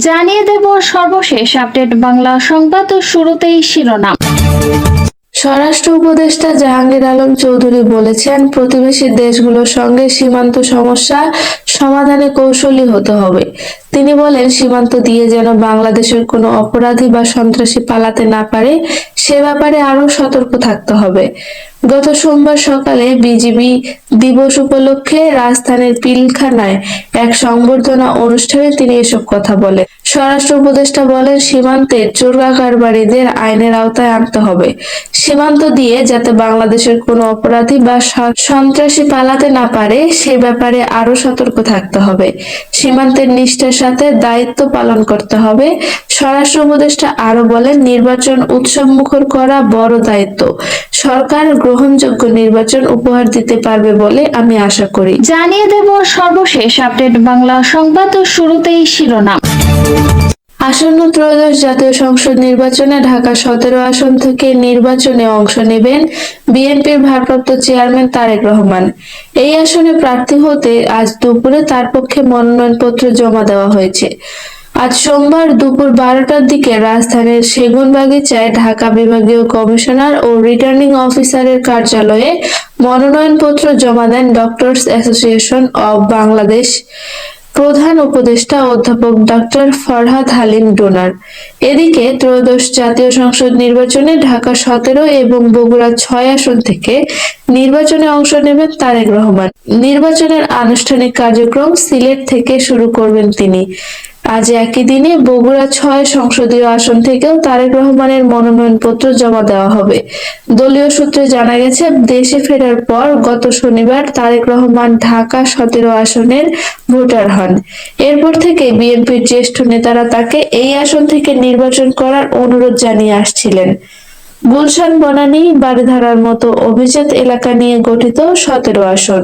জানিয়ে দেব সর্বশেষ আপডেট বাংলা সংবাদ ও শুরুতেই শিরোনাম। স্বরাষ্ট্র উপদেষ্টা জাহাঙ্গীর আলম চৌধুরী বলেছেন, প্রতিবেশী দেশগুলোর সঙ্গে সীমান্ত সমস্যা সমাধানে কৌশলী হতে হবে। তিনি বলেন, সীমান্ত দিয়ে যেন বাংলাদেশের কোনো অপরাধী বা সন্ত্রাসী পালাতে না পারে সে ব্যাপারে আরও সতর্ক থাকতে হবে। গত সোমবার সকালে বিজিবি দিবস উপলক্ষে রাজধানীর পিলখানায় এক সংবর্ধনা অনুষ্ঠানে তিনি এসব কথা বলেন। স্বরাষ্ট্র উপদেষ্টা বলেন, সীমান্তে চোরা কারবারিদের আইনের আওতায় আনতে হবে। সীমান্ত দিয়ে যাতে বাংলাদেশের কোনো অপরাধী বা সন্ত্রাসী পালাতে না পারে সে ব্যাপারে আরো সতর্ক থাকতে হবে। সীমান্তের নিষ্ঠার সাথে দায়িত্ব পালন করতে হবে। স্বরাষ্ট্র উপদেষ্টা আরো বলেন, নির্বাচন উৎসবমুখর করা বড় দায়িত্ব। সরকার গ্রহণযোগ্য নির্বাচন উপহার দিতে পারবে বলে আমি আশা করি। জানিয়ে দেব সর্বশেষ আপডেট বাংলা সংবাদ ও শুরুতেই শিরোনাম। আসন্ন ত্রয়োদশ জাতীয় সংসদ নির্বাচনে ঢাকা 17 আসন থেকে নির্বাচনে অংশ নেবেন বিএনপির ভারপ্রাপ্ত চেয়ারম্যান তারেক রহমান। এই আসনে প্রার্থী হতে আজ দুপুরে তার পক্ষে মনোনয়নপত্র জমা দেওয়া হয়েছে। আজ সোমবার দুপুর 12টার দিকে রাজধানীর সেগুনবাগিচায় ঢাকা বিভাগীয় কমিশনার ও রিটার্নিং অফিসারের কার্যালয়ে মনোনয়নপত্র জমা দেন ডক্টরস অ্যাসোসিয়েশন অব বাংলাদেশ প্রধান উপদেষ্টা অধ্যাপক ডক্টর ফরহাদ হালিম ডোনার। এদিকে ত্রয়োদশ জাতীয় সংসদ নির্বাচনে ঢাকা 17 এবং বগুড়া 6 আসন থেকে নির্বাচনে অংশ নেবেন তারেক রহমান। নির্বাচনের আনুষ্ঠানিক কার্যক্রম সিলেট থেকে শুরু করবেন তিনি। আজ একই দিনে বগুড়া 6 সংসদীয় আসন থেকেও তারেক রহমানের মনোনয়নপত্র জমা দেওয়া হবে। দলীয় সূত্রে জানা গেছে, দেশে ফেরার পর গত শনিবার তারেক রহমান ঢাকা 17 আসনের ভোটার হন। এরপর থেকে বিএনপির জ্যেষ্ঠ নেতারা তাকে এই আসন থেকে নির্বাচন করার অনুরোধ জানিয়ে আসছিলেন। গুলশান, বনানী, বারিধারার মতো অভিজাত এলাকা নিয়ে গঠিত 17 আসন।